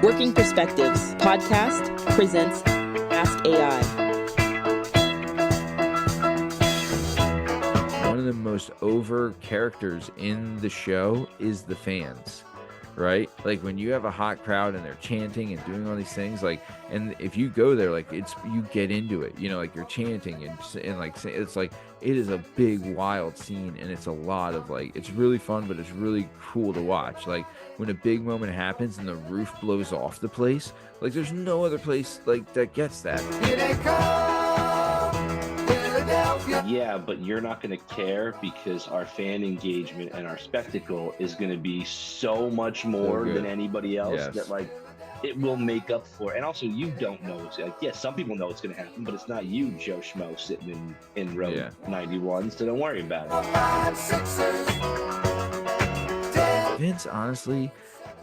Working Perspectives podcast presents Ask AI. One of the most over characters in the show is the fans, right? Like when you have a hot crowd and they're chanting and doing all these things, like, and if you go there, like you get into it, you know, like you're chanting and like it's like it is a big wild scene, and it's a lot of like, it's really fun, but it's really cool to watch. Like when a big moment happens and the roof blows off the place, like there's no other place like that gets that. Yeah, but you're not going to care because our fan engagement and our spectacle is going to be so much more than anybody else that like it will make up for. And also, you don't know it's like, yeah, some people know it's going to happen, but it's not you, Joe Schmo, sitting in row 91, so don't worry about it. Vince, honestly,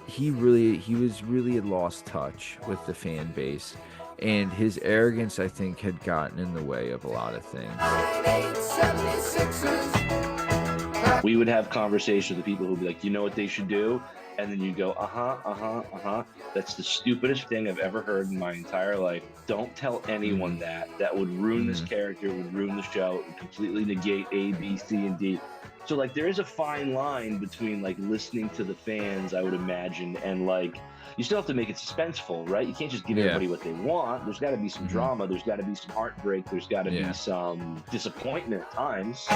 he was really had lost touch with the fan base. And his arrogance, I think, had gotten in the way of a lot of things. We would have conversations with people who would be like, you know what they should do? And then you go, that's the stupidest thing I've ever heard in my entire life. Don't tell anyone that. That would ruin this character, would ruin the show, and completely negate A, B, C, and D. So, like, there is a fine line between, like, listening to the fans, I would imagine, and, like, you still have to make it suspenseful, right? You can't just give everybody what they want. There's got to be some drama. There's got to be some heartbreak. There's got to be some disappointment at times.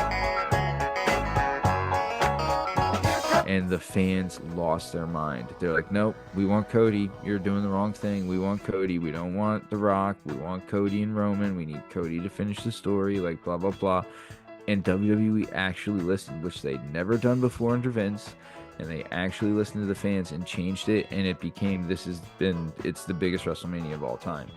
And the fans lost their mind. They're like, nope, we want Cody. You're doing the wrong thing. We want Cody. We don't want The Rock. We want Cody and Roman. We need Cody to finish the story, like blah, blah, blah. And WWE actually listened, which they'd never done before under Vince. And they actually listened to the fans and changed it, and it became, it's the biggest WrestleMania of all time.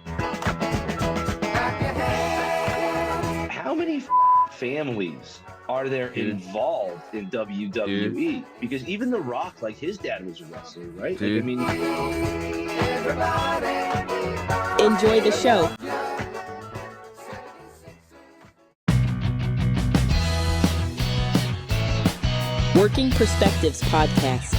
How many families are there involved in WWE? Because even The Rock, like his dad was a wrestler, right? Like, I mean, enjoy the show. Working Perspectives podcast.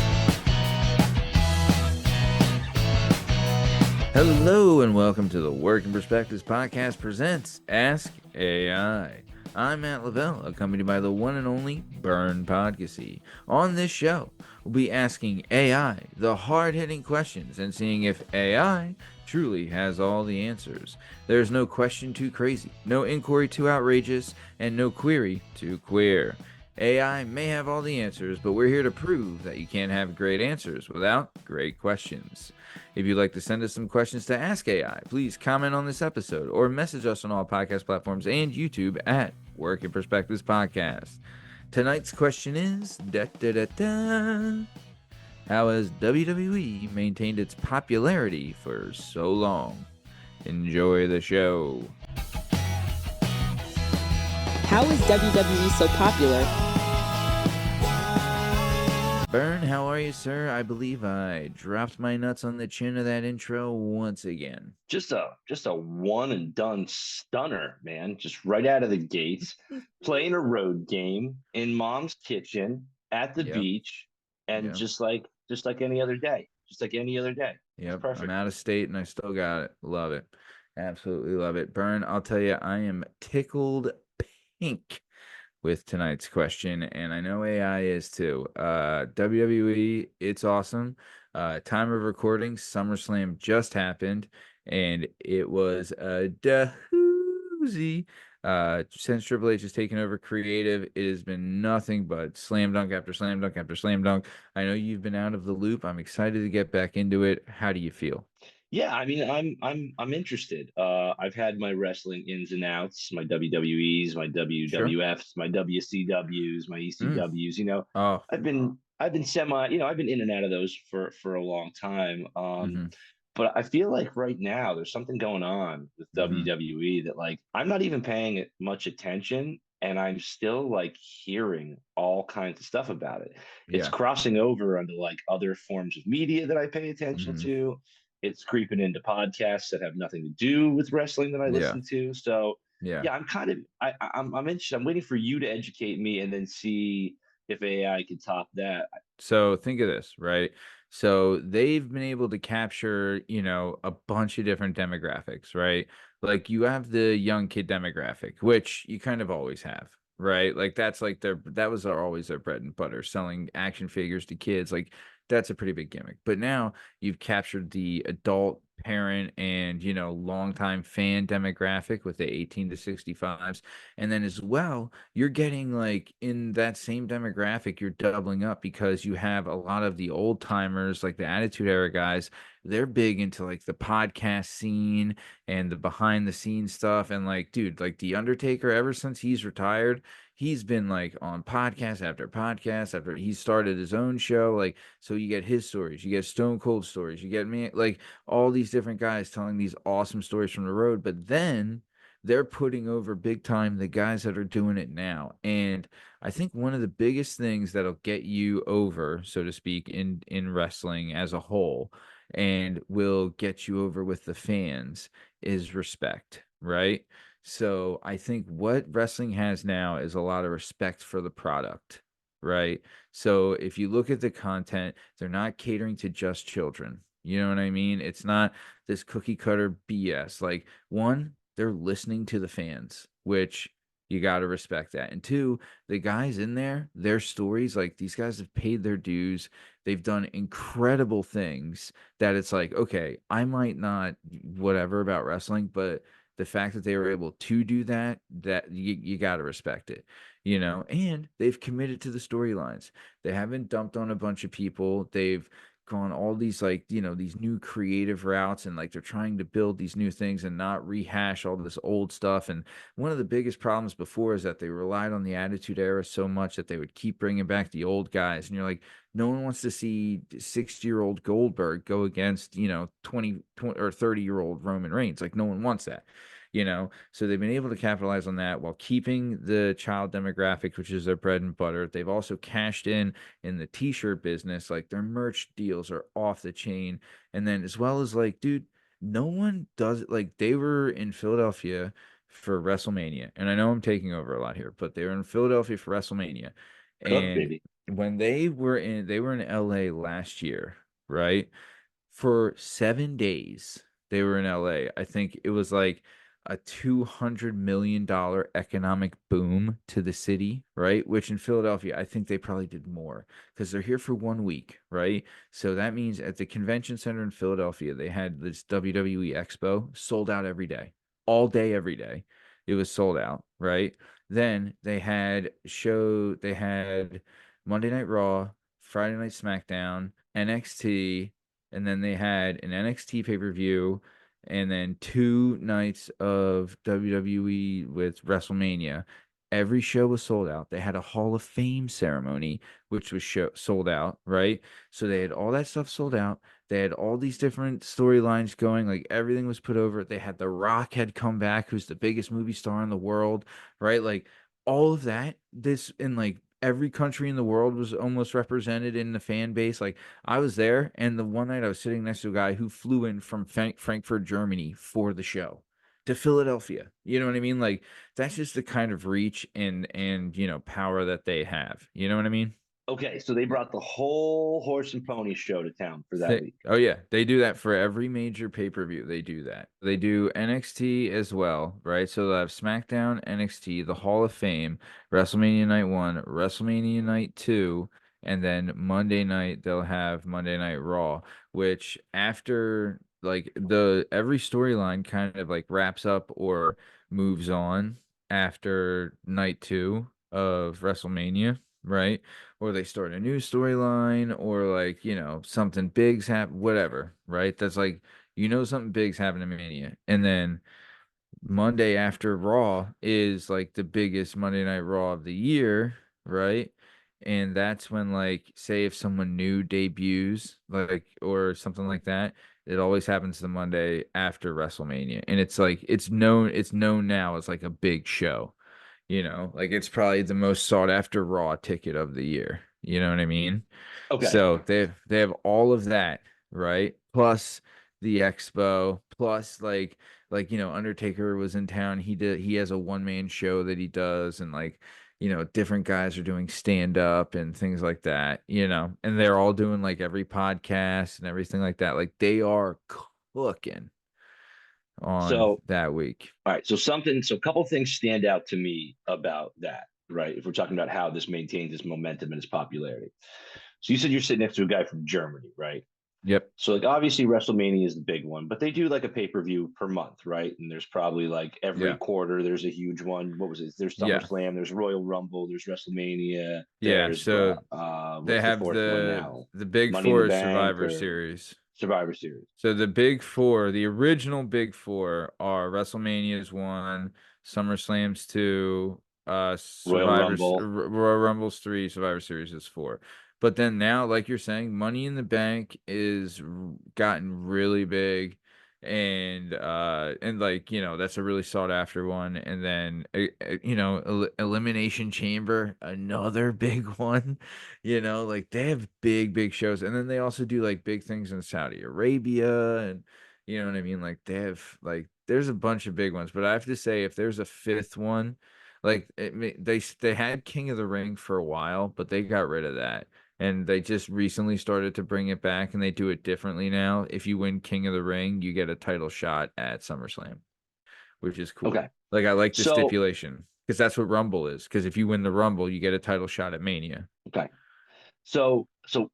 Hello and welcome to the Working Perspectives podcast presents Ask AI. I'm Matt Lavelle, accompanied by the one and only Bern Podcassy. On this show, we'll be asking AI the hard-hitting questions and seeing if AI truly has all the answers. There's no question too crazy, no inquiry too outrageous, and no query too queer. AI may have all the answers, but we're here to prove that you can't have great answers without great questions. If you'd like to send us some questions to Ask AI, please comment on this episode or message us on all podcast platforms and YouTube at Working Perspectives Podcast. Tonight's question is, how has WWE maintained its popularity for so long? Enjoy the show. How is WWE so popular? Bern, how are you, sir? I believe I dropped my nuts on the chin of that intro once again. Just a one and done stunner, man. Just right out of the gates, playing a road game in mom's kitchen at the beach, and just like any other day. Just like any other day. Yep. Perfect. I'm out of state and I still got it. Love it. Absolutely love it. Bern, I'll tell you, I am tickled pink with tonight's question, and I know AI is too. WWE, it's awesome. Time of recording, SummerSlam just happened, and it was a doozy. Since Triple H has taken over creative, it has been nothing but slam dunk after slam dunk after slam dunk. I know you've been out of the loop. I'm excited to get back into it. How do you feel? Yeah, I mean, I'm interested. I've had my wrestling ins and outs, my WWEs, my WWFs, my WCWs, my ECWs. You know, I've been semi. You know, I've been in and out of those for a long time. But I feel like right now there's something going on with WWE that, like, I'm not even paying it much attention, and I'm still like hearing all kinds of stuff about it. It's crossing over onto like other forms of media that I pay attention to. It's creeping into podcasts that have nothing to do with wrestling that I listen to. So I'm kind of I'm interested. I'm waiting for you to educate me and then see if AI can top that. So think of this, right? So they've been able to capture, a bunch of different demographics, right? Like you have the young kid demographic, which you kind of always have, right? Like that's like always their bread and butter, selling action figures to kids. Like that's a pretty big gimmick. But now you've captured the adult parent and, longtime fan demographic with the 18 to 65s. And then as well, you're getting like in that same demographic, you're doubling up because you have a lot of the old timers, like the Attitude Era guys. They're big into like the podcast scene and the behind the scenes stuff. And like, dude, like The Undertaker, ever since he's retired, he's been like on podcast after podcast after he started his own show. Like, so you get his stories, you get Stone Cold stories, you get me, like all these different guys telling these awesome stories from the road. But then they're putting over big time the guys that are doing it now. And I think one of the biggest things that'll get you over, so to speak, in wrestling as a whole, and will get you over with the fans is respect, right? So I think what wrestling has now is a lot of respect for the product, right? So if you look at the content, they're not catering to just children. You know what I mean? It's not this cookie cutter BS. Like, one, they're listening to the fans, which you got to respect that. And two, the guys in there, their stories, like these guys have paid their dues. They've done incredible things that it's like, okay, I might not whatever about wrestling, but the fact that they were able to do that, that you got to respect it, and they've committed to the storylines. They haven't dumped on a bunch of people. They've gone all these like, these new creative routes, and like they're trying to build these new things and not rehash all this old stuff. And one of the biggest problems before is that they relied on the Attitude Era so much that they would keep bringing back the old guys. And you're like, no one wants to see 60-year-old Goldberg go against, 20 or 30-year-old Roman Reigns. Like no one wants that. So they've been able to capitalize on that while keeping the child demographic, which is their bread and butter. They've also cashed in the t-shirt business. Like their merch deals are off the chain. And then as well as like, dude, no one does it. Like they were in Philadelphia for WrestleMania, and I know I'm taking over a lot here, but they were in Philadelphia for WrestleMania. Cook, And baby. when they were in LA last year, right? For 7 days, they were in LA. I think it was like a $200 million economic boom to the city, right? Which in Philadelphia, I think they probably did more because they're here for 1 week, right? So that means at the convention center in Philadelphia, they had this WWE Expo sold out every day, all day, every day. It was sold out, right? Then they had Monday Night Raw, Friday Night SmackDown, NXT, and then they had an NXT pay-per-view, and then 2 nights of WWE with WrestleMania. Every show was sold out. They had a Hall of Fame ceremony, which was sold out, right? So they had all that stuff sold out. They had all these different storylines going. Like everything was put over. They had The Rock had come back, who's the biggest movie star in the world, right? Like all of that. This in like every country in the world was almost represented in the fan base. Like I was there, and the one night I was sitting next to a guy who flew in from Frankfurt, Germany for the show to Philadelphia. You know what I mean? Like that's just the kind of reach and power that they have. You know what I mean? Okay, so they brought the whole horse and pony show to town for that week. Oh yeah, they do that for every major pay-per-view. They do that. They do NXT as well, right? So they'll have SmackDown, NXT, the Hall of Fame, WrestleMania Night 1, WrestleMania Night 2, and then Monday night they'll have Monday Night Raw, which after like the every storyline kind of like wraps up or moves on after night 2 of WrestleMania, right? Or they start a new storyline, or like something big's happen, whatever, right? That's like something big's happening in Mania. And then Monday after Raw is like the biggest Monday Night Raw of the year, right? And that's when, like, say if someone new debuts, like, or something like that, it always happens the Monday after WrestleMania. And it's like it's known now as like a big show. Like it's probably the most sought after Raw ticket of the year. You know what I mean? Okay. So they have all of that, right? Plus the expo, plus like Undertaker was in town. He has a one-man show that he does, and like different guys are doing stand up and things like that, and they're all doing like every podcast and everything like that. Like they are cooking on So, that week. all right. So a couple things stand out to me about that, right? If we're talking about how this maintains its momentum and its popularity. So you said you're sitting next to a guy from Germany, right? Yep. So like obviously WrestleMania is the big one, but they do like a pay-per-view per month, right? And there's probably like every Yeah. quarter there's a huge one. What was it? There's Yeah. SummerSlam, there's Royal Rumble, there's WrestleMania, Yeah. there's So they what's the have fourth one now? the big Money in the four Bank Survivor or Series. Survivor Series. So the big four, the original big four are WrestleMania's one, SummerSlam's two, Royal Rumble. Royal Rumble's three, Survivor Series is four. But then now, like you're saying, Money in the Bank is gotten really big, and like that's a really sought after one. And then Elimination Chamber, another big one. Like they have big shows, and then they also do like big things in Saudi Arabia, and you know what I mean. Like they have like there's a bunch of big ones, but I have to say if there's a fifth one, like they had King of the Ring for a while, but they got rid of that. And they just recently started to bring it back, and they do it differently now. If you win King of the Ring, you get a title shot at SummerSlam, which is cool. Okay. Like I like the So stipulation because that's what Rumble is. Because if you win the Rumble, you get a title shot at Mania. okay. So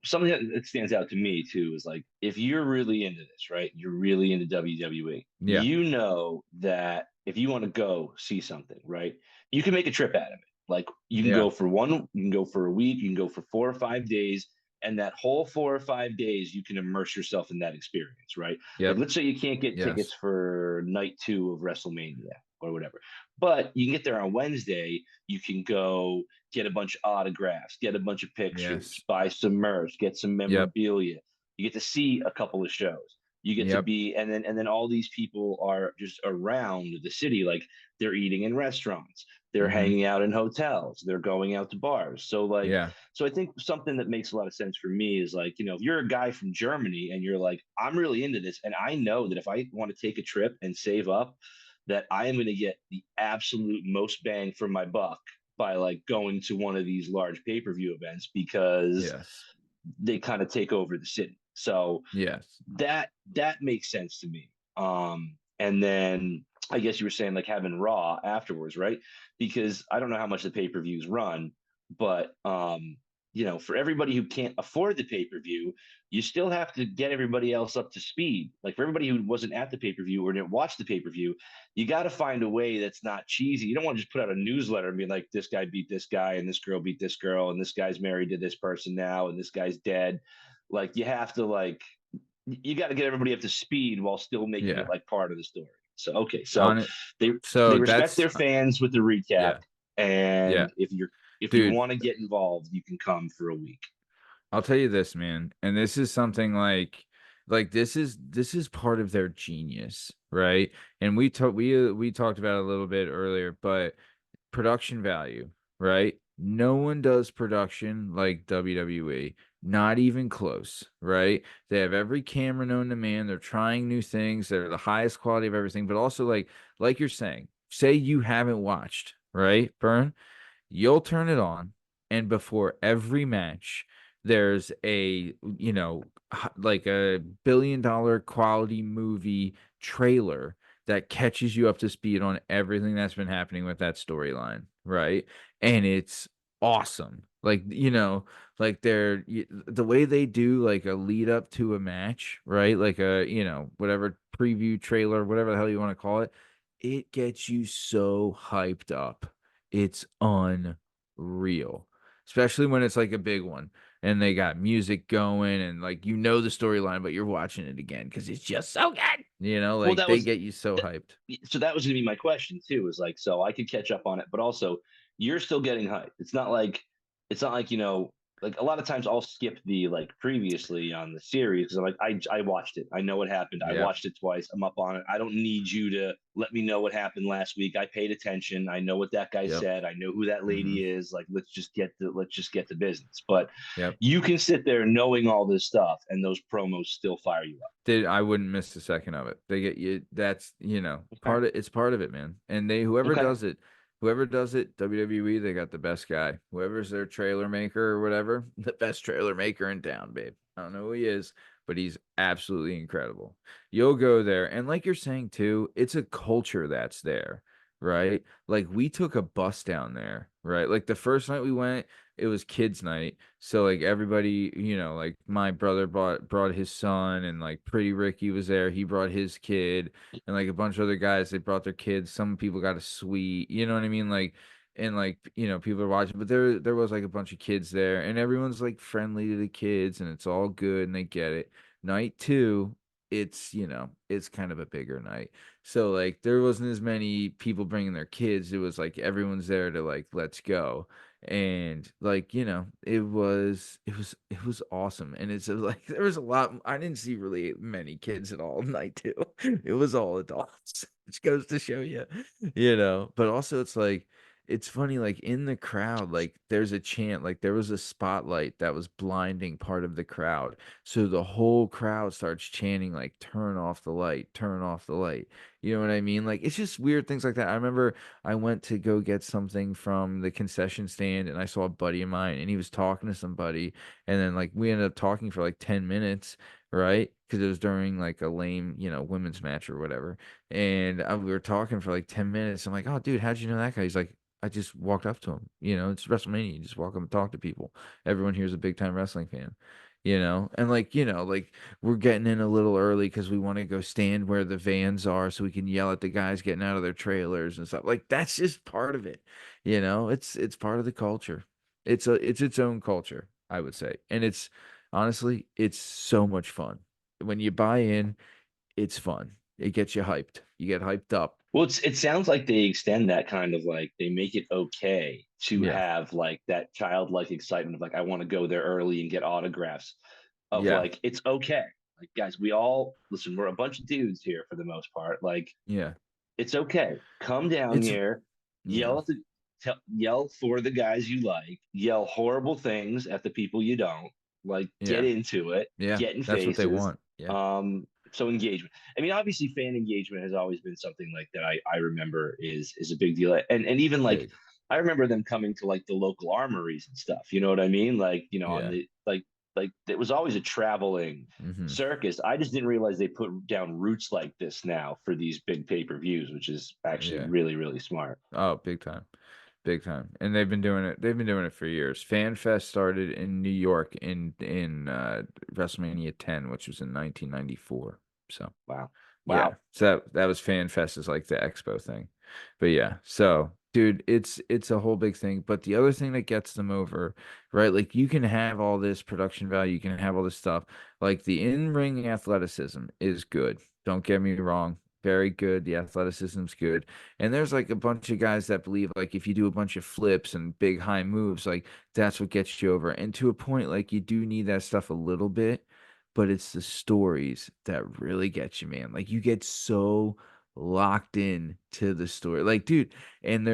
something that stands out to me too is like if you're really into this, right? You're really into WWE. Yeah. You know that if you want to go see something, right? You can make a trip out of it. Like you can go for you can go for a week, you can go for 4 or 5 days, and that whole 4 or 5 days you can immerse yourself in that experience, right? Like Yep. let's say you can't get tickets Yes. for night 2 of WrestleMania or whatever. But you can get there on Wednesday, you can go get a bunch of autographs, get a bunch of pictures, Yes. buy some merch, get some Yep. memorabilia. You get to see a couple of shows. You get to Yep. be, and then all these people are just around the city, like they're eating in restaurants, they're Mm-hmm. hanging out in hotels, they're going out to bars. So like, Yeah. so I think something that makes a lot of sense for me is like, if you're a guy from Germany and you're like, I'm really into this, and I know that if I want to take a trip and save up, that I am going to get the absolute most bang for my buck by like going to one of these large pay-per-view events because Yes. they kind of take over the city. So Yes. that makes sense to me. And then I guess you were saying like having Raw afterwards, right? Because I don't know how much the pay-per-views run, but for everybody who can't afford the pay-per-view, you still have to get everybody else up to speed. Like for everybody who wasn't at the pay-per-view or didn't watch the pay-per-view, you got to find a way that's not cheesy. You don't want to just put out a newsletter and be like, this guy beat this guy and this girl beat this girl and this guy's married to this person now and this guy's dead. Like you have to like you got to get everybody up to speed while still making it like part of the story. So okay, so they respect their fans with the recap, and if you want to get involved, you can come for a week. I'll tell you this, man, and this is something like this is part of their genius, right? And we talked about it a little bit earlier, but production value, right? No one does production like WWE. Not even close, right? They have every camera known to man. They're trying new things. They're the highest quality of everything, but also like you're saying, say you haven't watched, right, Bern? You'll turn it on, and before every match, there's like a $1 billion quality movie trailer that catches you up to speed on everything that's been happening with that storyline, right? And it's awesome. Like the way they do like a lead up to a match, right? Like a, whatever preview trailer, whatever the hell you want to call it, it gets you so hyped up. It's unreal, especially when it's like a big one and they got music going and like the storyline, but you're watching it again because it's just so good. Like they get you so hyped. So that was going to be my question too. Is like, so I could catch up on it, but also you're still getting hyped. It's not like like a lot of times I'll skip the like previously on the series because I'm like I watched it. I know what happened. I watched it twice. I'm up on it. I don't need you to let me know what happened last week. I paid attention. I know what that guy said. I know who that lady is. Like let's just get the business. But you can sit there knowing all this stuff and those promos still fire you up. I wouldn't miss a second of it. They get you. That's part of it's part of it, man. And whoever does it, Whoever does it, WWE, they got the best guy. Whoever's their trailer maker or whatever, the best trailer maker in town, babe. I don't know who he is, but he's absolutely incredible. You'll go there, and like you're saying too, it's a culture that's there, right? Like we took a bus down there, right? Like the first night we went, it was kids' night. So like everybody, like my brother brought his son, and like Pretty Ricky was there. He brought his kid, and like a bunch of other guys, they brought their kids. Some people got a suite, you know what I mean? Like, and like, people are watching, but there was like a bunch of kids there, and everyone's like friendly to the kids, and it's all good, and they get it. Night two, it's kind of a bigger night. So like there wasn't as many people bringing their kids. It was like everyone's there to like let's go. And like, it was awesome. And it's like there was a lot. I didn't see really many kids at all night two. It was all adults, which goes to show you, but also it's like it's funny, like in the crowd, like there's a chant, like there was a spotlight that was blinding part of the crowd. So the whole crowd starts chanting, like, turn off the light, turn off the light. You know what I mean? Like, it's just weird things like that. I remember I went to go get something from the concession stand, and I saw a buddy of mine, and he was talking to somebody. And then, like, we ended up talking for like 10 minutes, right? Because it was during like a lame, women's match or whatever. And we were talking for like 10 minutes. I'm like, oh, dude, how'd you know that guy? He's like, I just walked up to him. It's WrestleMania. You just walk up and talk to people. Everyone here's a big time wrestling fan, and like we're getting in a little early because we want to go stand where the vans are so we can yell at the guys getting out of their trailers and stuff. Like that's just part of it. It's part of the culture. It's its own culture, I would say. And it's honestly, it's so much fun. When you buy in, it's fun. It gets you hyped. You get hyped up. Well, it sounds like they extend that kind of like they make it okay to Yeah. have like that childlike excitement of like I want to go there early and get autographs of Yeah. like it's okay. Like guys, we all listen, we're a bunch of dudes here for the most part. Like Yeah. it's okay. Come down It's here, yeah. yell at the yell for the guys you like, yell horrible things at the people you don't. Like get Yeah. into it, Yeah. get in That's what they faces. want. Yeah. So engagement. I mean, obviously, fan engagement has always been something like that. I remember is a big deal, and even like Big. I remember them coming to like the local armories and stuff. You know what I mean? Like on Yeah. the like it was always a traveling Mm-hmm. circus. I just didn't realize they put down roots like this now for these big pay-per-views, which is actually Yeah. really, really smart. Oh, big time. Big time. And they've been doing it. They've been doing it for years. Fan Fest started in New York in WrestleMania 10, which was in 1994. So, Wow. yeah. Wow. So that was Fan Fest is like the expo thing. But yeah. So, dude, it's a whole big thing, but the other thing that gets them over, right? Like you can have all this production value, you can have all this stuff. Like the in-ring athleticism is good. Don't get me wrong. Very good. The athleticism's good. And there's like a bunch of guys that believe like if you do a bunch of flips and big high moves, like that's what gets you over. And to a point, like you do need that stuff a little bit, but it's the stories that really get you, man. Like you get so locked in to the story. Like, dude, and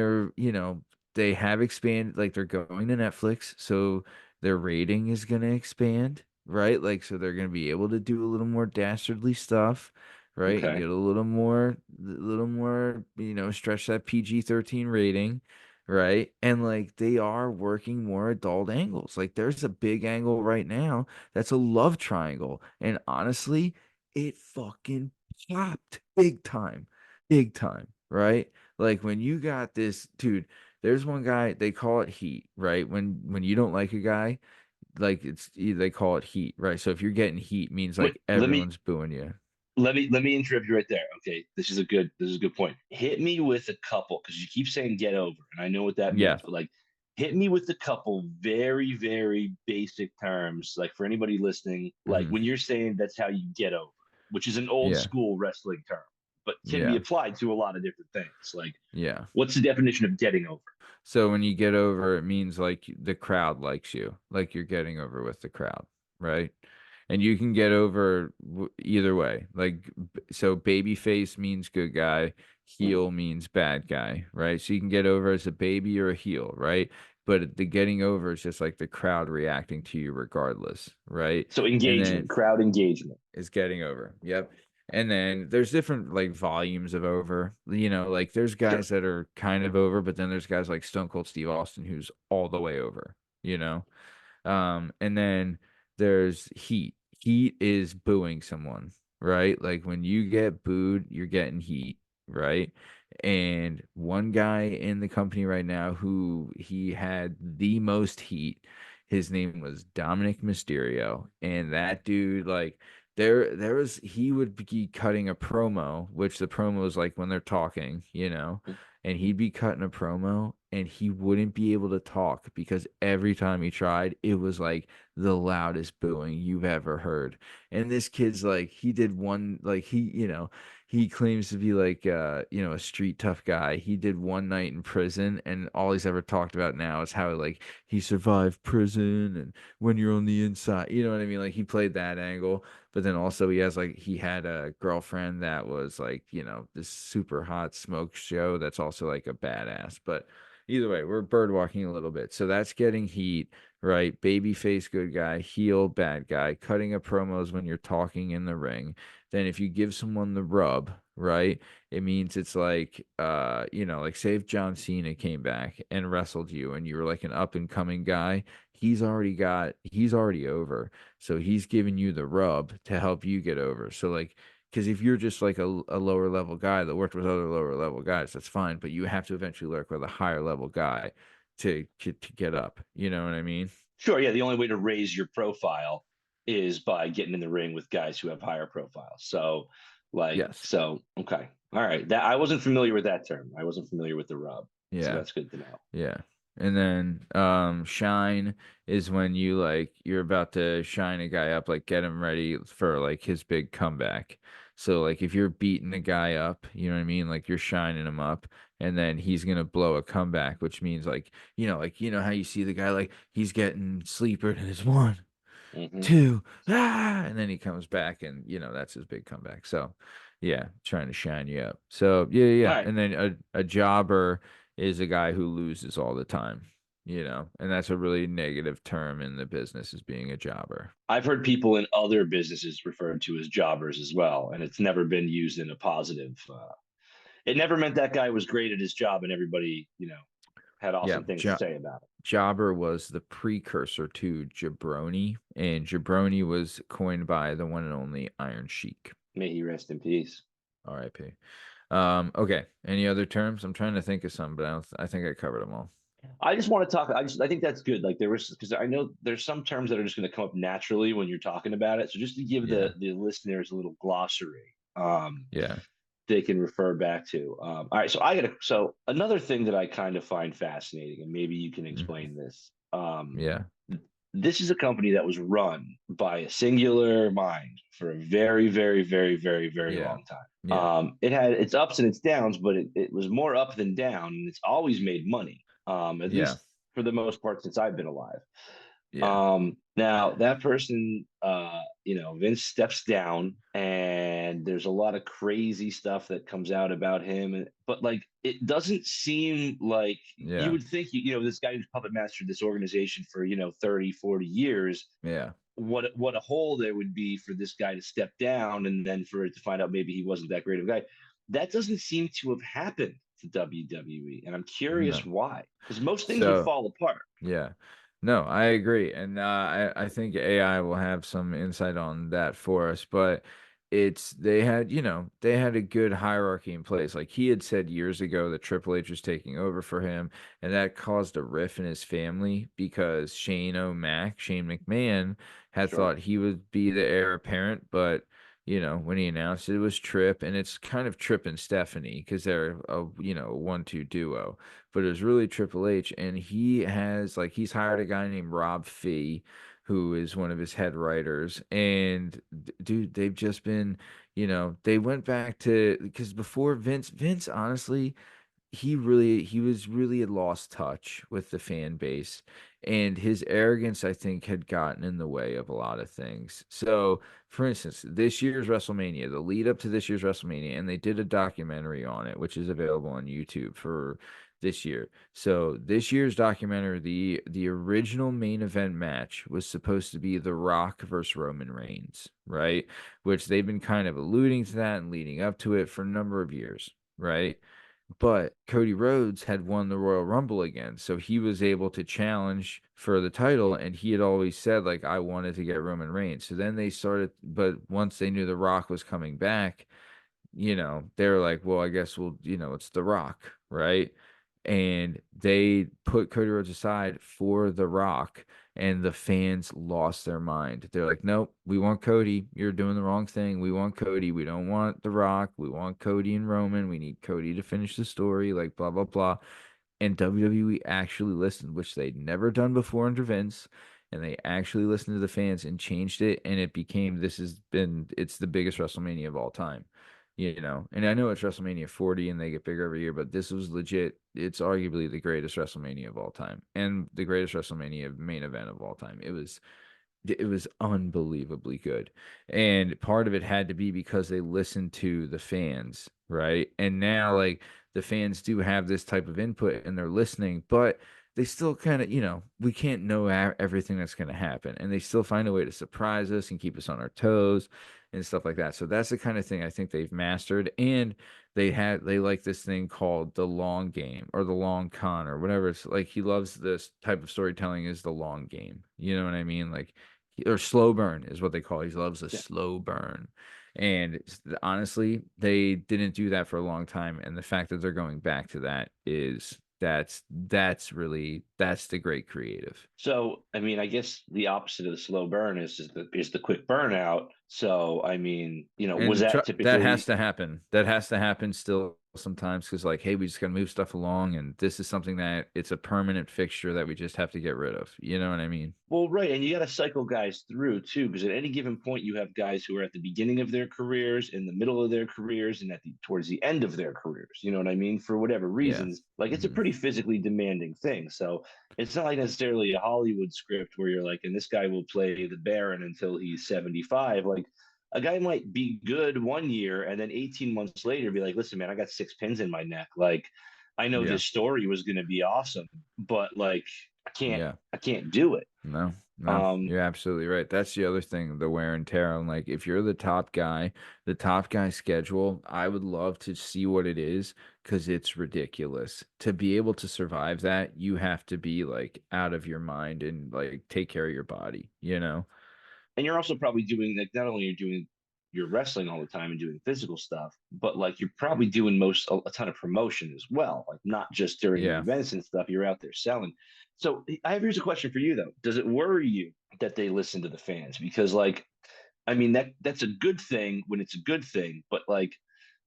they have expanded, like they're going to Netflix, so their rating is gonna expand, right? Like, so they're gonna be able to do a little more dastardly stuff, right? And Okay. get a little more, stretch that PG-13 rating, right? And like they are working more adult angles. Like there's a big angle right now that's a love triangle. And honestly, it fucking popped big time, right? Like when you got this dude, there's one guy, they call it heat, right? When you don't like a guy, like they call it heat, right? So if you're getting heat means Wait, like everyone's booing you. let me interrupt you right there. Okay, this is a good point. Hit me with a couple because you keep saying get over, and I know what that Yeah. means, but like hit me with a couple very, very basic terms, like for anybody listening, like Hmm. when you're saying that's how you get over, which is an old Yeah. school wrestling term, but can be Yeah. applied to a lot of different things. Like, Yeah. what's the definition of getting over? So when you get over, it means like the crowd likes you, like you're getting over with the crowd, right? And you can get over either way. Like, so baby face means good guy, Hmm. heel means bad guy, right? So you can get over as a baby or a heel, right? But the getting over is just like the crowd reacting to you regardless, right? So And engagement, then crowd engagement. is getting over. Yep. And then there's different like volumes of over. Like there's Sure. guys that are kind of over, but then there's guys like Stone Cold Steve Austin who's all the way over, you know? And then there's heat. Heat is booing someone, right? Like when you get booed, you're getting heat, right? And one guy in the company right now who he had the most heat, his name was Dominic Mysterio. And that dude, like, there was he would be cutting a promo, which the promo is like when they're talking, and he'd be cutting a promo and he wouldn't be able to talk because every time he tried, it was like the loudest booing you've ever heard. And this kid's like, he did one, like, he claims to be like, a street tough guy. He did one night in prison, and all he's ever talked about now is how, like, he survived prison and when you're on the inside, you know what I mean? Like, he played that angle. But then also he had a girlfriend that was like, this super hot smoke show that's also like a badass. But either way, we're bird walking a little bit. So that's getting heat, right? Babyface good guy, heel bad guy, cutting of promos when you're talking in the ring. Then if you give someone the rub, right? It means it's like like say if John Cena came back and wrestled you and you were like an up and coming guy, he's already over. So he's giving you the rub to help you get over. So like, because if you're just like a lower level guy that worked with other lower level guys, that's fine. But you have to eventually work with a higher level guy to get up. You know what I mean? Sure. Yeah. The only way to raise your profile is by getting in the ring with guys who have higher profiles. So, Yes. okay. All right. That I wasn't familiar with that term. I wasn't familiar with the rub. So Yeah. that's good to know. Yeah. And then shine is when you're about to shine a guy up, like get him ready for like his big comeback. So like if you're beating a guy up, you know what I mean? Like you're shining him up and then he's gonna blow a comeback, which means how you see the guy like he's getting sleepered and it's one, Mm-hmm. two, and then he comes back and that's his big comeback. So yeah, trying to shine you up. So yeah, yeah, All yeah. right. And then a jobber is a guy who loses all the time, and that's a really negative term in the business is being a jobber. I've heard people in other businesses referred to as jobbers as well, and it's never been used in a positive. It never meant that guy was great at his job and everybody, had Yeah, awesome things to say about it. jobber was the precursor to jabroni, and jabroni was coined by the one and only Iron Sheik. May he rest in peace. R.I.P. Okay. Any other terms? I'm trying to think of some, but I think I covered them all. I just want to talk. I think that's good. Like there was because I know there's some terms that are just going to come up naturally when you're talking about it. So just to give Yeah. the listeners a little glossary, Yeah. they can refer back to. All right. So another thing that I kind of find fascinating, and maybe you can explain this. Yeah. This is a company that was run by a singular mind for a very, very, very, very, very Yeah. long time. Yeah. It had its ups and its downs, but it was more up than down, and it's always made money. At Yeah. least for the most part since I've been alive. Yeah. Now that person, Vince steps down, and there's a lot of crazy stuff that comes out about him. But like, it doesn't seem like you Yeah. would think, this guy who's puppet mastered this organization for 30, 40 years. Yeah. What a hole there would be for this guy to step down, and then for it to find out maybe he wasn't that great of a guy. That doesn't seem to have happened to WWE, and I'm curious No. why, because most things would So, fall apart. yeah. No, I agree. And I think AI will have some insight on that for us, but they had a good hierarchy in place. Like he had said years ago that Triple H was taking over for him, and that caused a riff in his family because Shane McMahon, had Sure. thought he would be the heir apparent, but when he announced it, it was Trip, and it's kind of Trip and Stephanie because they're a 1-2 duo, but it was really Triple H, and he's hired a guy named Rob Fee, who is one of his head writers, and dude, they've just been, they went back to because before Vince honestly he was really had lost touch with the fan base, and his arrogance, I think, had gotten in the way of a lot of things. So, for instance, this year's WrestleMania, the lead up to this year's WrestleMania, and they did a documentary on it, which is available on YouTube for this year. So this year's documentary, the original main event match was supposed to be The Rock versus Roman Reigns, right? Which they've been kind of alluding to that and leading up to it for a number of years, right? But Cody Rhodes had won the Royal Rumble again, so he was able to challenge for the title, and he had always said, like, I wanted to get Roman Reigns. So then they started, but once they knew The Rock was coming back, they were like, well, I guess it's The Rock, right? And they put Cody Rhodes aside for The Rock, and the fans lost their mind. They're like, nope, we want Cody. You're doing the wrong thing. We want Cody. We don't want The Rock. We want Cody and Roman. We need Cody to finish the story, like blah, blah, blah. And WWE actually listened, which they'd never done before under Vince. And they actually listened to the fans and changed it. And it became, it's the biggest WrestleMania of all time. And I know it's WrestleMania 40 and they get bigger every year, but this was legit. It's arguably the greatest WrestleMania of all time and the greatest WrestleMania main event of all time. It was unbelievably good. And part of it had to be because they listened to the fans, right? And now, like, the fans do have this type of input and they're listening, but they still kind of, we can't know everything that's going to happen. And they still find a way to surprise us and keep us on our toes and stuff like that. So that's the kind of thing I think they've mastered. And they like this thing called the long game or the long con or whatever. It's like he loves this type of storytelling is the long game. You know what I mean? Like, or slow burn is what they call it. He loves a slow burn. And honestly, they didn't do that for a long time. And the fact that they're going back to that that's the great creative. So, I mean, I guess the opposite of the slow burn is the quick burnout. So, I mean, was And that that has typically? to happen. That has to happen still sometimes because, like, hey, we just got to move stuff along, and this is something that it's a permanent fixture that we just have to get rid of. You know what I mean? Well, right, and you got to cycle guys through too, because at any given point you have guys who are at the beginning of their careers, in the middle of their careers, and towards the end of their careers. You know what I mean? For whatever Yeah. reasons, like it's a Hmm. pretty physically demanding thing. So it's not like necessarily a Hollywood script where you're like, and this guy will play the Baron until he's 75. Like a guy might be good one year, and then 18 months later be like, listen, man, I got 6 pins in my neck. Like I know Yeah. this story was going to be awesome, but like I can't, Yeah. I can't do it. No, no, Um, you're absolutely right. That's the other thing, the wear and tear. And like, if you're the top guy schedule, I would love to see what it is because it's ridiculous. To be able to survive that, you have to be like out of your mind and like take care of your body, you know? and you're also probably doing like not only you're doing your wrestling all the time and doing physical stuff, but like you're probably doing a ton of promotion as well, like not just during the Yeah. events and stuff. You're out there selling. So here's a question for you though: does it worry you that they listen to the fans? Because like, I mean that's a good thing when it's a good thing, but like.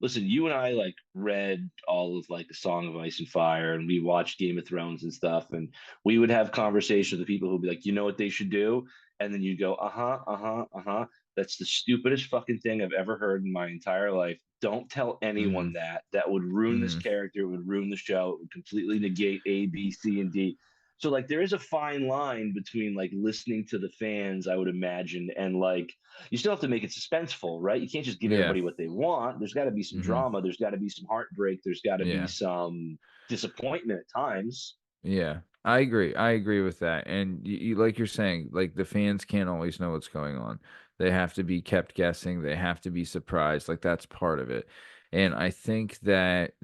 Listen, you and I like read all of like the Song of Ice and Fire, and we watched Game of Thrones and stuff, and we would have conversations with people who'd be like, you know what they should do, and then you go, uh-huh, uh-huh, uh-huh. That's the stupidest fucking thing I've ever heard in my entire life. Don't tell anyone Hmm. that. That would ruin this Hmm. character. It would ruin the show. It would completely negate A, B, C, and D. So like there is a fine line between like listening to the fans, I would imagine, and like you still have to make it suspenseful, right? You can't just give Yeah. everybody what they want. There's got to be some Hmm. drama. There's got to be some heartbreak. There's got to be Yeah. some disappointment at times. Yeah, I agree. I agree with that. And like you're saying, like the fans can't always know what's going on. They have to be kept guessing. They have to be surprised. Like that's part of it. And I think that,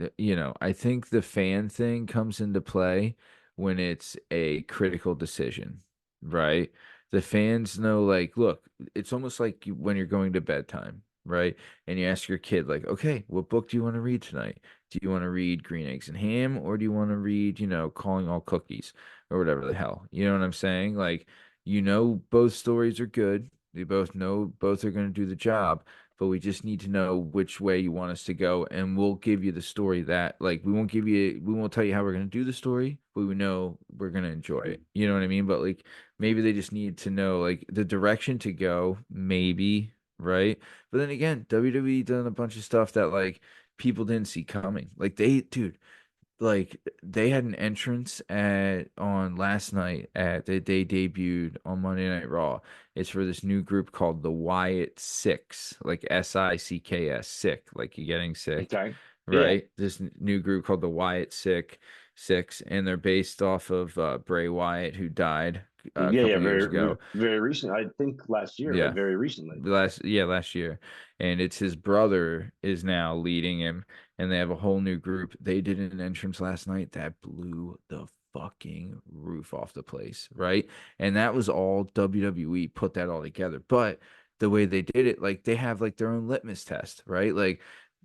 I think the fan thing comes into play when it's a critical decision, right? The fans know, like, look, it's almost like when you're going to bedtime, right? And you ask your kid, like, okay, what book do you want to read tonight? Do you want to read Green Eggs and Ham or do you want to read, Calling All Cookies or whatever the hell? You know what I'm saying? Like, both stories are good. We both know both are going to do the job, but we just need to know which way you want us to go. And we'll give you the story that, like, we won't tell you how we're going to do the story, but we know we're going to enjoy it. You know what I mean? But, like, maybe they just need to know, like, the direction to go, maybe, right? But then again, WWE done a bunch of stuff that, like, people didn't see coming. Like dude, like they had an entrance on last night at they debuted on Monday Night Raw. It's for this new group called the Wyatt Sicks, like Sicks, sick, like you're getting sick, Okay. Yeah. right? This new group called the Wyatt Six, and they're based off of Bray Wyatt, who died a Yeah, yeah, couple years very, ago. very recent. I think last year, right? Yeah, Very recently. last year, and it's his brother is now leading him, and they have a whole new group. They did an entrance last night that blew the fucking roof off the place, right? And that was all WWE put that all together. But the way they did it, like they have like their own litmus test, right? Like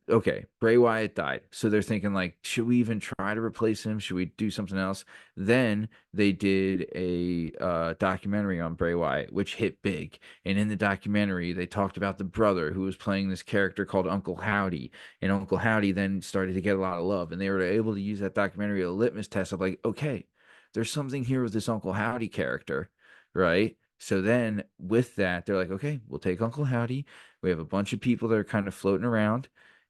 okay, Bray Wyatt died. So they're thinking like, should we even try to replace him? Should we do something else? Then they did a documentary on Bray Wyatt, which hit big. And in the documentary, they talked about the brother who was playing this character called Uncle Howdy. And Uncle Howdy then started to get a lot of love. And they were able to use that documentary as a litmus test of like, okay, there's something here with this Uncle Howdy character, right? So then with that, they're like, okay, we'll take Uncle Howdy. We have a bunch of people that are kind of floating around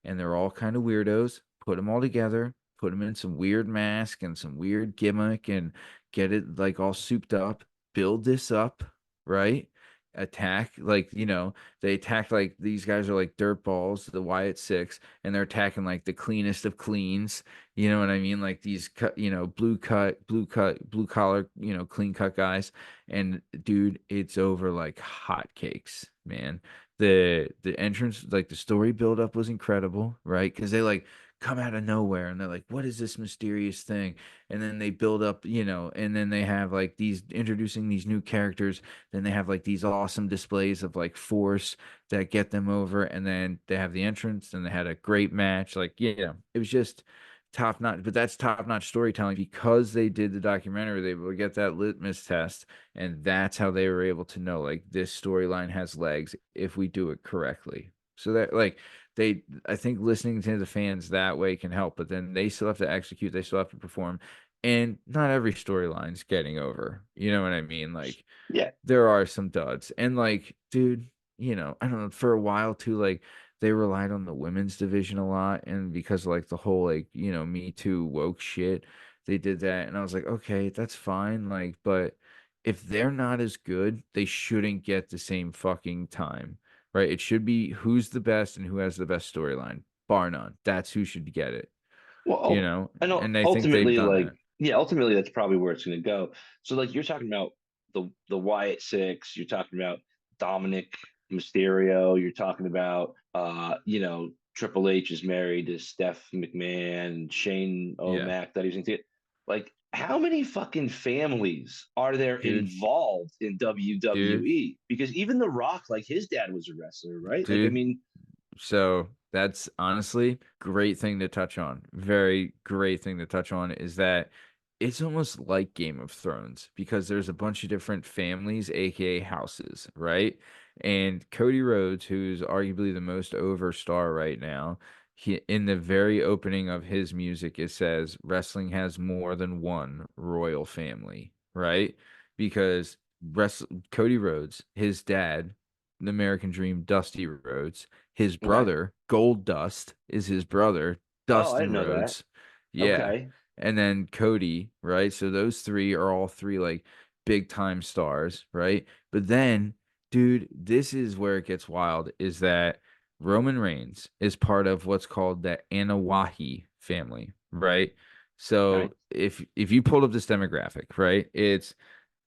and they're all kind of weirdos. Put them all together, put them in some weird mask and some weird gimmick, and get it like all souped up. Build this up, right? Attack like they attack like these guys are like dirt balls, the Wyatt Six, and they're attacking like the cleanest of cleans. You know what I mean? Like these cut, blue collar, clean cut guys. And dude, it's over like hotcakes, man. The entrance, like the story buildup was incredible, right? Because they like come out of nowhere and they're like, what is this mysterious thing? And then they build up, and then they have like these introducing these new characters. Then they have like these awesome displays of like force that get them over, and then they have the entrance, and they had a great match. Like, it was just top notch. But that's top notch storytelling because they did the documentary. They will get that litmus test, and that's how they were able to know like this storyline has legs if we do it correctly. So that like I think listening to the fans that way can help, but then they still have to execute, they still have to perform, and not every storyline's getting over. You know what I mean? Like Yeah. there are some duds, and like, dude, I don't know, for a while too, like they relied on the women's division a lot, and because of, like the whole like Me Too woke shit, they did that, and I was like, okay, that's fine, like, but if they're not as good, they shouldn't get the same fucking time, right? It should be who's the best and who has the best storyline, bar none. That's who should get it, Well, I know and I think they've ultimately, done like, that. yeah, ultimately that's probably where it's going to go. So, like, you're talking about the Wyatt Six, you're talking about Dominic Mysterio, you're talking about Triple H is married to Steph McMahon, Shane Yeah, O'Mac that he's into. Like, how many fucking families are there dude, involved in dude, WWE? Because even The Rock, like his dad was a wrestler, right? Like, I dude. mean, So that's honestly great thing to touch on. Very great thing to touch on is that it's almost like Game of Thrones because there's a bunch of different families, aka houses, right? And Cody Rhodes, who's arguably the most over star right now, he in the very opening of his music, it says wrestling has more than one royal family, right? Because Cody Rhodes, his dad, the American Dream, Dusty Rhodes, his okay. brother, Gold Dust, is his brother, Oh, I Dustin didn't know that. Rhodes. Yeah. Okay. And then Cody, right? So those three are all three like big time stars, right? But then, dude, this is where it gets wild is that Roman Reigns is part of what's called the Anawahi family, right? Okay. So if you pulled up this demographic, right? It's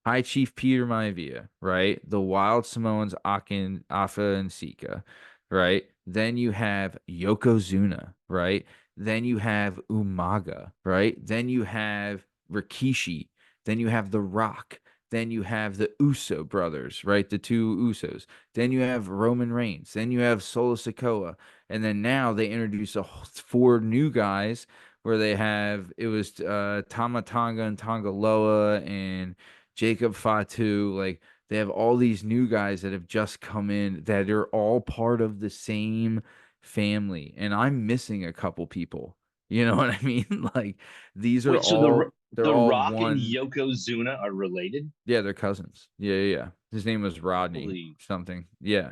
High Chief Peter Maivia, right? The Wild Samoans Akin, Afa, and Sika, right? Then you have Yokozuna, right? Then you have Umaga, right? Then you have Rikishi. Then you have The Rock. Then you have the Uso brothers, right? The two Usos. Then you have Roman Reigns. Then you have Solo Sikoa. And then now they introduce four new guys where they have it was Tama Tonga and Tongaloa and Jacob Fatu, like they have all these new guys that have just come in that are all part of the same family. And I'm missing a couple people. You know what I mean? Like these are Wait, so they're the all Rock and one. Yokozuna are related? Yeah, they're cousins. Yeah. His name was Rodney Holy something. Yeah.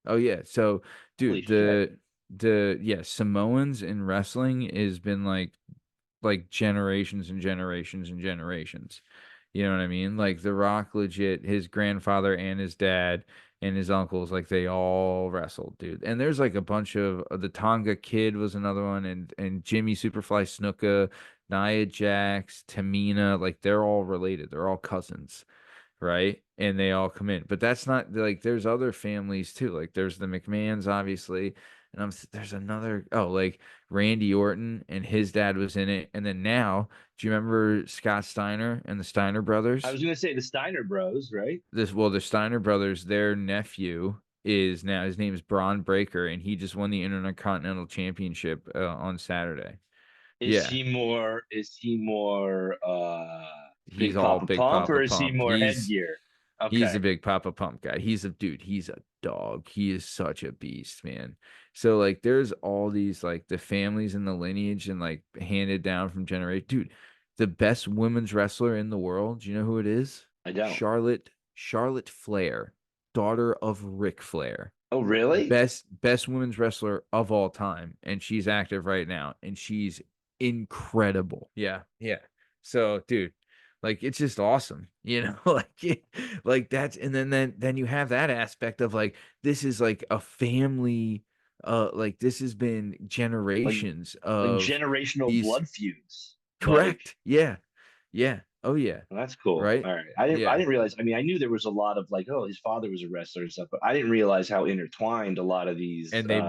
Oh yeah. So holy dude, shit. the yeah, Samoans in wrestling has been like like generations and generations and generations. You know what I mean? Like The Rock, legit, his grandfather and his dad and his uncles, like they all wrestled, dude. And there's like a bunch of the Tonga Kid was another one, and Jimmy Superfly Snuka, Nia Jax, Tamina, like they're all related. They're all cousins, right? And they all come in. But that's not like there's other families too. Like there's the McMahons, obviously. And there's another like Randy Orton and his dad was in it. And then now, do you remember Scott Steiner and the Steiner I brothers? was gonna say the Steiner Bros, right? The Steiner brothers, their nephew is now his name is Braun Breaker, and he just won the Intercontinental Championship on Saturday. Is Yeah, he more? Is he more? he's Big all Papa Big Pump, Papa or is he Pump. more He's headgear? He's Okay, a big Papa Pump guy. He's a dude. He's a dog. He is such a beast, man. So like, there's all these like the families and the lineage and like handed down from generation. Dude, the best women's wrestler in the world. Do you know who it is? I don't. Charlotte Flair, daughter of Ric Flair. Oh, really? Best women's wrestler of all time, and she's active right now, and she's incredible. Yeah, yeah. So, dude, like it's just awesome, like that's and then you have that aspect of like this is like a family, like this has been Like generations like of generational these. blood feuds. Like Correct. Yeah, yeah. Oh yeah. well, that's cool. Right. All right. I didn't Yeah. realize. I mean, I knew there was a lot of like, oh, his father was a wrestler and stuff, but I didn't realize how intertwined a lot of these. And they've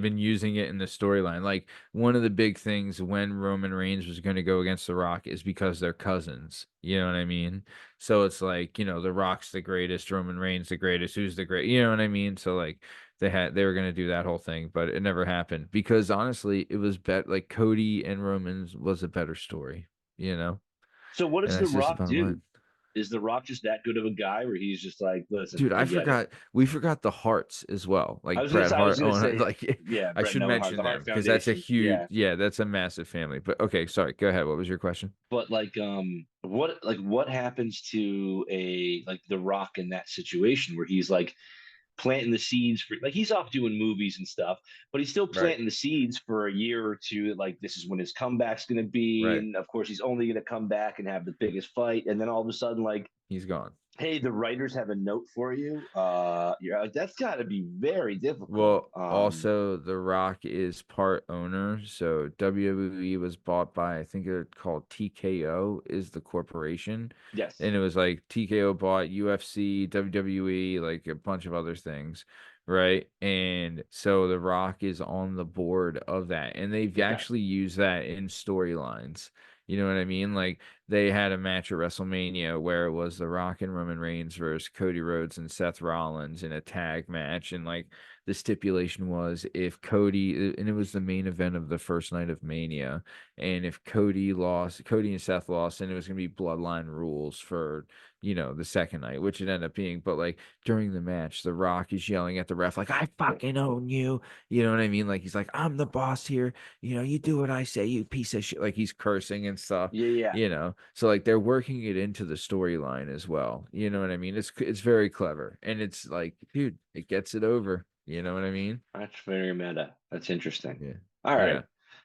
been using it in the storyline. Like one of the big things when Roman Reigns was going to go against The Rock is because they're cousins. You know what I mean? So it's like, The Rock's the greatest, Roman Reigns the greatest, who's the great, you know what I mean? So like they were going to do that whole thing, but it never happened because honestly, it was like Cody and Roman's was a better story, you know? So what And does The that's just the Rock bottom do? line. Is The Rock just that good of a guy where he's just like, listen, Dude, I forget it? forgot we forgot the Hearts as well. Like Bret I was Hart, gonna say, like yeah, I Bret should and Owen Hart, mention the them Hart because that's a Foundation. huge, Yeah. yeah, that's a massive family. But okay, sorry, go ahead. What was your question? But what happens to a like The Rock in that situation where he's like planting the seeds for like he's off doing movies and stuff, but he's still Right, planting the seeds for a year or two. Like this is when his comeback's going to be, right. and of course he's only going to come back and have the biggest fight, and then all of a sudden, like, He's gone. hey, the writers have a note for you. Yeah, that's got to be very difficult. Well, also The Rock is part owner, so WWE was bought by I think it's called TKO is the corporation, Yes, and it was like TKO bought UFC, WWE, like a bunch of other things, right? And so The Rock is on the board of that, and they've okay, actually used that in storylines. You know what I mean? Like they had a match at WrestleMania where it was The Rock and Roman Reigns versus Cody Rhodes and Seth Rollins in a tag match, and like the stipulation was if Cody, and it was the main event of the first night of Mania, and if Cody and Seth lost, and it was gonna be bloodline rules for the second night, which it ended up being. But like during the match, The Rock is yelling at the ref like, "I fucking own you." You know what I mean? Like he's like, "I'm the boss here. You do what I say, you piece of shit." Like he's cursing and stuff. yeah, yeah, So like they're working it into the storyline as well. You know what I mean? It's very clever, and it's like, dude, it gets it over. You know what I mean? that's very meta. That's interesting. Yeah, All right. yeah,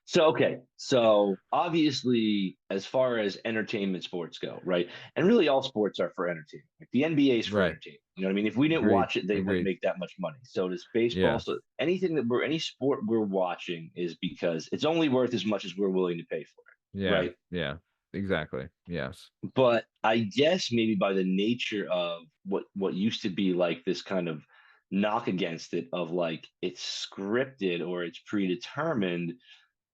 So, okay. So, obviously, as far as entertainment sports go, right? And really all sports are for entertainment. Like the NBA is for right. entertainment. You know what I mean? If we didn't Agreed, watch it, they wouldn't agreed. make that much money. So does baseball. Yeah, So any sport we're watching is because it's only worth as much as we're willing to pay for it, yeah, right? yeah. Exactly. Yes. But I guess maybe by the nature of what used to be like this kind of knock against it of like it's scripted or it's predetermined,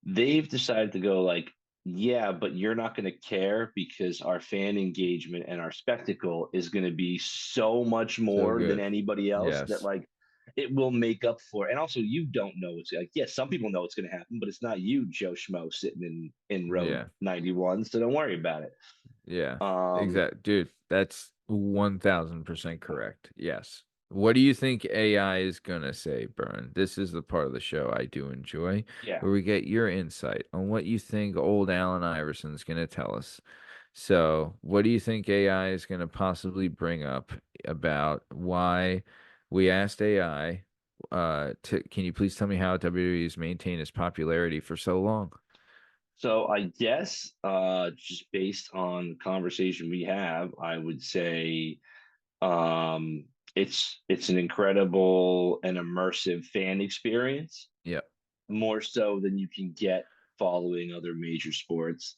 they've decided to go like, yeah, but you're not going to care because our fan engagement and our spectacle is going to be so much So more than good. anybody else that Yes. like it will make up for it. And also you don't know what's like, yes, some people know what's going to happen, but it's not you, Joe Schmo, sitting in row Yeah. 91, so don't worry about it. Yeah. um Exact. Dude, that's 1000% correct. Yes. What do you think AI is gonna say, Bern? This is the part of the show I do enjoy, yeah. where we get your insight on what you think old Allen Iverson's gonna tell us. So, what do you think AI is gonna possibly bring up about why we asked AI, can you please tell me how WWE has maintained its popularity for so long? So I guess just based on the conversation we have, I would say um, it's an incredible and immersive fan experience, Yep. more so than you can get following other major sports.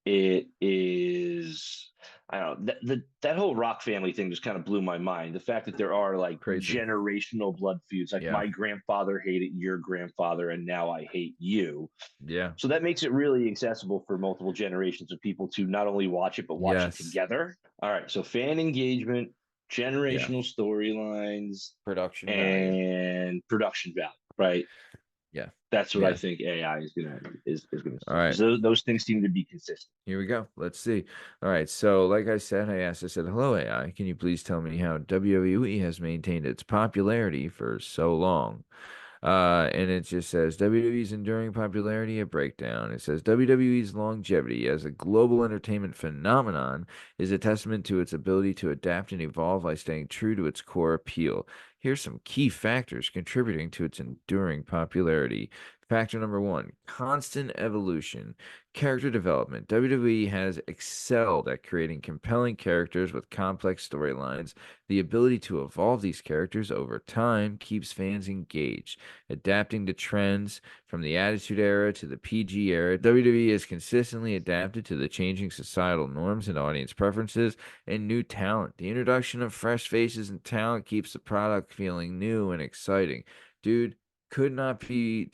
It is, I don't know, that whole Rock family thing just kind of blew my mind. The fact that there are like Crazy. generational blood feuds, like Yeah. my grandfather hated your grandfather, and now I hate you. Yeah. So that makes it really accessible for multiple generations of people to not only watch it, but watch it Yes. together. All right. So fan engagement, Yeah. generational storylines, Production value. and production value, right? Yeah. That's what I Yeah. think AI is gonna All say, because right. those things seem to be consistent. Here we go. Let's see. All right. So, like I said, I said, hello, AI. Can you please tell me how WWE has maintained its popularity for so long? And it just says WWE's enduring popularity, a breakdown. It says WWE's longevity as a global entertainment phenomenon is a testament to its ability to adapt and evolve by staying true to its core appeal. Here's some key factors contributing to its enduring popularity. Factor number one, constant evolution. Character development. WWE has excelled at creating compelling characters with complex storylines. The ability to evolve these characters over time keeps fans engaged. Adapting to trends from the Attitude Era to the PG era, WWE has consistently adapted to the changing societal norms and audience preferences and new talent. The introduction of fresh faces and talent keeps the product feeling new and exciting. Dude, could not be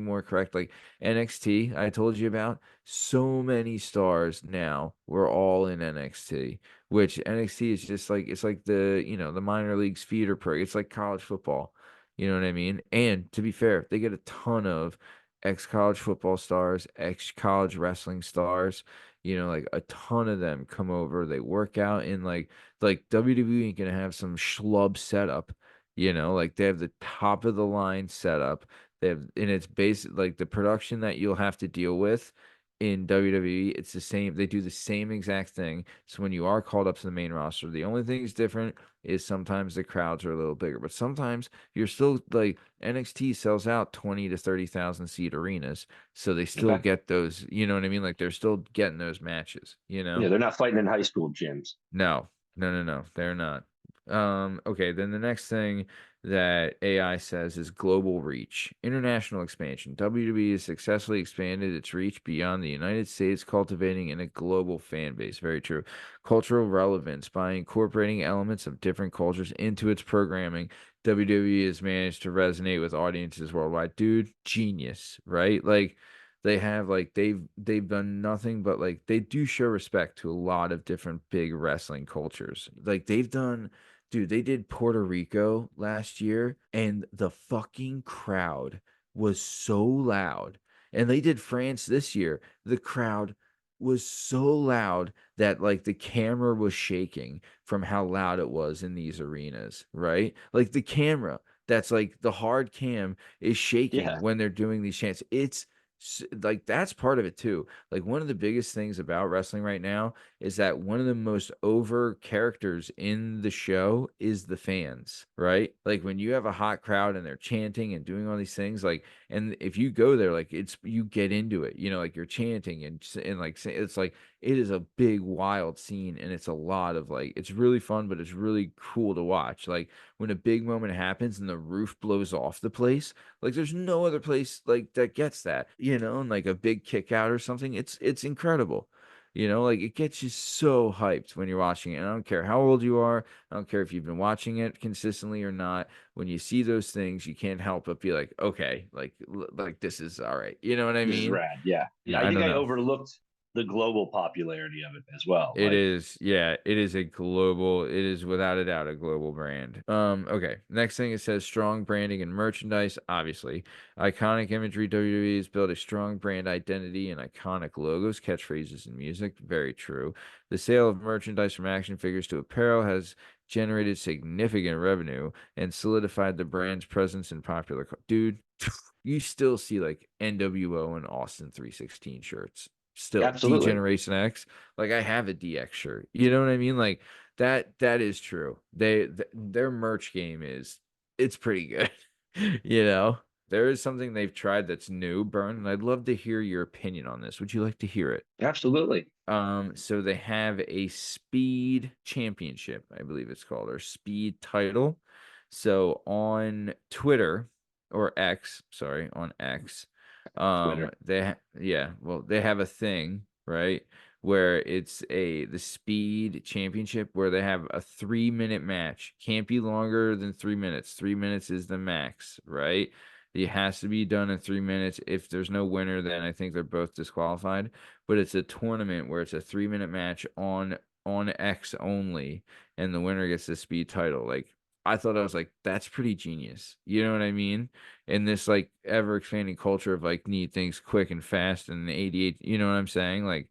more correct. Like NXT, I told you about, so many stars now. We're all in NXT, which NXT is just like it's like the minor leagues feeder program. It's like college football. You know what I mean? And to be fair, they get a ton of ex-college football stars, ex-college wrestling stars. Like a ton of them come over. They work out in like WWE ain't gonna have some schlub setup. Like they have the top of the line setup. And it's basic like the production that you'll have to deal with in WWE. It's the same. They do the same exact thing. So when you are called up to the main roster, the only thing is different is sometimes the crowds are a little bigger, but sometimes you're still like NXT sells out 20 to 30,000 seat arenas, so they still Okay. get those, you know what I mean? Like they're still getting those matches, Yeah, they're not fighting in high school gyms. No, no, no, no, they're not. Okay, then the next thing that AI says is global reach, international expansion. WWE has successfully expanded its reach beyond the United States, cultivating in a global fan base. Very true. Cultural relevance by incorporating elements of different cultures into its programming. WWE has managed to resonate with audiences worldwide. Dude, genius, right? Like they've done nothing but like they do show respect to a lot of different big wrestling cultures. Like they did Puerto Rico last year and the fucking crowd was so loud. And they did France this year. The crowd was so loud that like the camera was shaking from how loud it was in these arenas, right? Like the camera that's like the hard cam is shaking Yeah. when they're doing these chants. Like that's part of it too. Like one of the biggest things about wrestling right now is that one of the most over characters in the show is the fans, right? Like when you have a hot crowd and they're chanting and doing all these things, like, and if you go there, like you get into it, like you're chanting and like it's like it is a big wild scene and it's a lot of like it's really fun, but it's really cool to watch. Like when a big moment happens and the roof blows off the place, like there's no other place like that gets that, and like a big kick out or something. It's incredible. Like it gets you so hyped when you're watching it. And I don't care how old you are. I don't care if you've been watching it consistently or not. When you see those things, you can't help but be like, okay, like this is all right. You know what I This is mean? rad. Yeah. Yeah. I I think don't I know. overlooked the global popularity of it as well. It Like, is, yeah, it is without a doubt a global brand. Okay. Next thing it says strong branding and merchandise, obviously. Iconic imagery, WWE has built a strong brand identity and iconic logos, catchphrases, and music. Very true. The sale of merchandise from action figures to apparel has generated significant revenue and solidified the brand's presence in dude, you still see like NWO and Austin 316 shirts. Still, D absolutely. Generation X. Like I have a DX shirt. You know what I mean? Like that is true. Their merch game it's pretty good. you know? there is something they've tried that's new, Bern, and I'd love to hear your opinion on this. Would you like to hear it? Absolutely. So they have a speed championship, I believe it's called, or speed title. So on Twitter or X, sorry, on X, Twitter. they have a thing, right? Where it's the speed championship where they have a 3-minute match. Can't be longer than 3 minutes. 3 minutes is the max, right? It has to be done in 3 minutes. If there's no winner, then I think they're both disqualified. But it's a tournament where it's a 3-minute match on X only, and the winner gets the speed title. Like, I thought, I was like, that's pretty genius. You know what I mean? In this like ever expanding culture of like need things quick and fast and 88, you know what I'm saying? Like,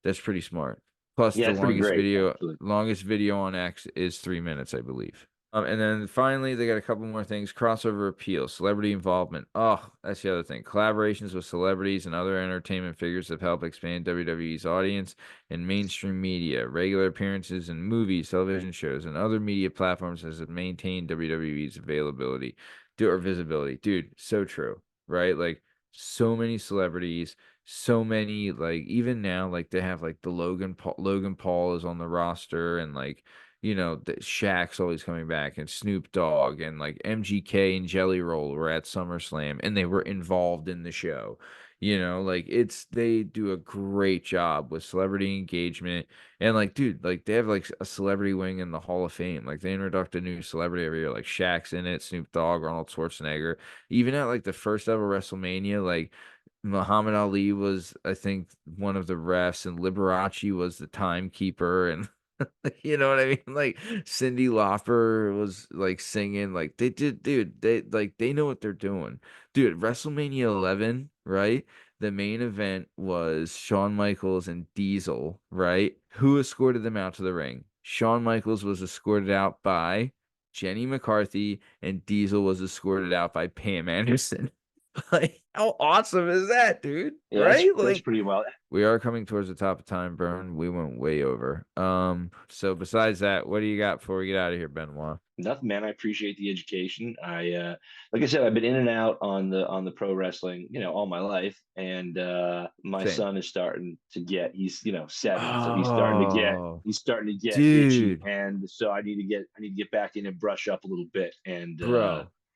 that's pretty smart. Plus, Yeah, the it's pretty great, actually. longest video on X is 3 minutes, I believe. And then finally, they got a couple more things. Crossover appeal, celebrity involvement. Oh, that's the other thing. Collaborations with celebrities and other entertainment figures have helped expand WWE's audience in mainstream media. Regular appearances in movies, television shows, and other media platforms has maintained WWE's availability or visibility. Dude, so true, right? Like, so many celebrities, so many, like, even now, like, they have like the Logan Paul is on the roster, and like, you know, the Shaq's always coming back, and Snoop Dogg, and like MGK and Jelly Roll were at SummerSlam, and they were involved in the show. You know, like, they do a great job with celebrity engagement, and like, dude, like they have like a celebrity wing in the Hall of Fame. Like, they introduce a new celebrity every year, like Shaq's in it, Snoop Dogg, Arnold Schwarzenegger. Even at like the first ever WrestleMania, like Muhammad Ali was, I think, one of the refs, and Liberace was the timekeeper, and you know what I mean? Like, Cyndi Lauper was like singing, like they did, dude. They know what they're doing, dude. WrestleMania 11, right? The main event was Shawn Michaels and Diesel, right? Who escorted them out to the ring? Shawn Michaels was escorted out by Jenny McCarthy, and Diesel was escorted out by Pam Anderson. Like, how awesome is that, dude? Yeah, Right? that's Like, pretty well. we are coming towards the top of time, Bern. We went way over. So besides that, what do you got before we get out of here, Benoit? Nothing, man. I appreciate the education. Like I said, I've been in and out on the pro wrestling, all my life, and my Same. son is starting to get. He's 7, so Oh, he's starting to get itchy, dude, and so I need to get back in and brush up a little bit, and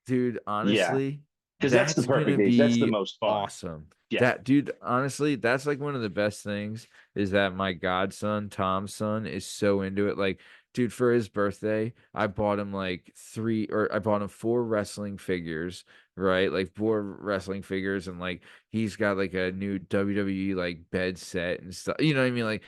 dude, yeah, honestly, because that's the that's perfect gonna age. That's the be most fun. awesome. Yeah, That, dude, honestly, that's like one of the best things, is that my godson, Tom's son, is so into it. Like, dude, for his birthday, I bought him like I bought him 4 wrestling figures, right? Like 4 wrestling figures, and like he's got like a new WWE like bed set and stuff. You know what I mean? Like,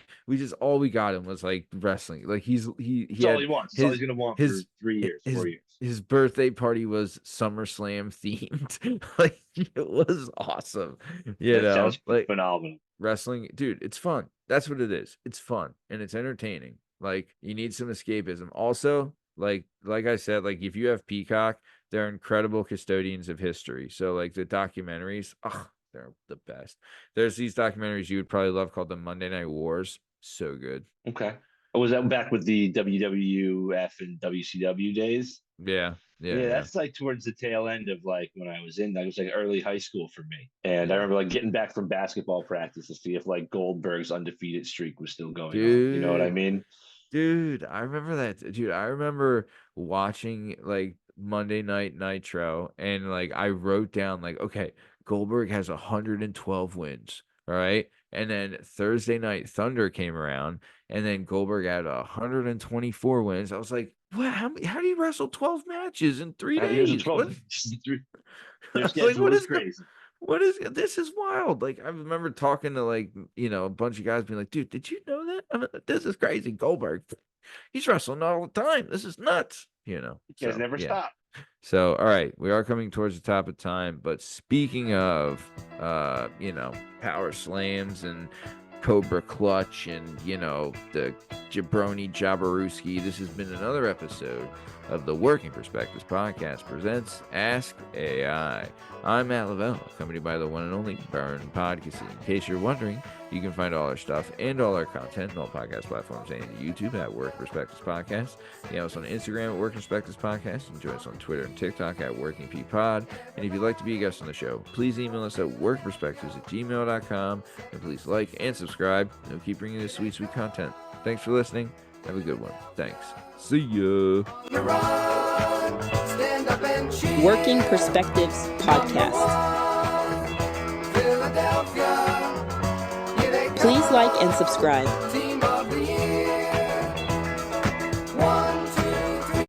all we got him was like wrestling. Like, he it's all had he wants. It's all he's his gonna want for his 3 years, 4 years. his birthday party was SummerSlam themed. Like, it was awesome. That sounds Like, phenomenal. wrestling, dude, it's fun. That's what it is. It's fun and it's entertaining. Like, you need some escapism. Also, like I said, like, if you have Peacock, they're incredible custodians of history. So like the documentaries, they're the best. There's these documentaries you would probably love called the Monday Night Wars. So good. Okay. Was that back with the WWF and WCW days? Yeah. Yeah, Yeah. that's like towards the tail end of like when I was in, that was like early high school for me. And I Yeah. remember like getting back from basketball practice to see if like Goldberg's undefeated streak was still going on. You know what I Dude. mean? Dude, I remember that. Dude, I remember watching like Monday Night Nitro, and like I wrote down like, okay, Goldberg has 112 wins, all right? And then Thursday Night Thunder came around, and then Goldberg had 124 wins. I was like, what? How do you wrestle 12 matches in three Here's a days? 12. What? Their I was like, schedule is crazy. what is this is wild. Like, I remember talking to like, a bunch of guys being like, dude, did you know that? This is crazy. Goldberg, he's wrestling all the time. This is nuts. You guys So never yeah. stop. So, all right, we are coming towards the top of time, but speaking of power slams and Cobra Clutch and, the Jabroni Jabarooski. This has been another episode of the Working Perspectives Podcast presents Ask AI. I'm Matt Lavelle, accompanied by the one and only Bern Podcast. In case you're wondering, you can find all our stuff and all our content on all podcast platforms and YouTube at Working Perspectives Podcast. You can also on Instagram at Working Perspectives Podcast. And join us on Twitter and TikTok at Working P Pod. And if you'd like to be a guest on the show, please email us at workperspectives@gmail.com. And please like and subscribe. And we'll keep bringing you sweet, sweet content. Thanks for listening. Have a good one. Thanks. See ya. Working Perspectives Podcast. Please like and subscribe.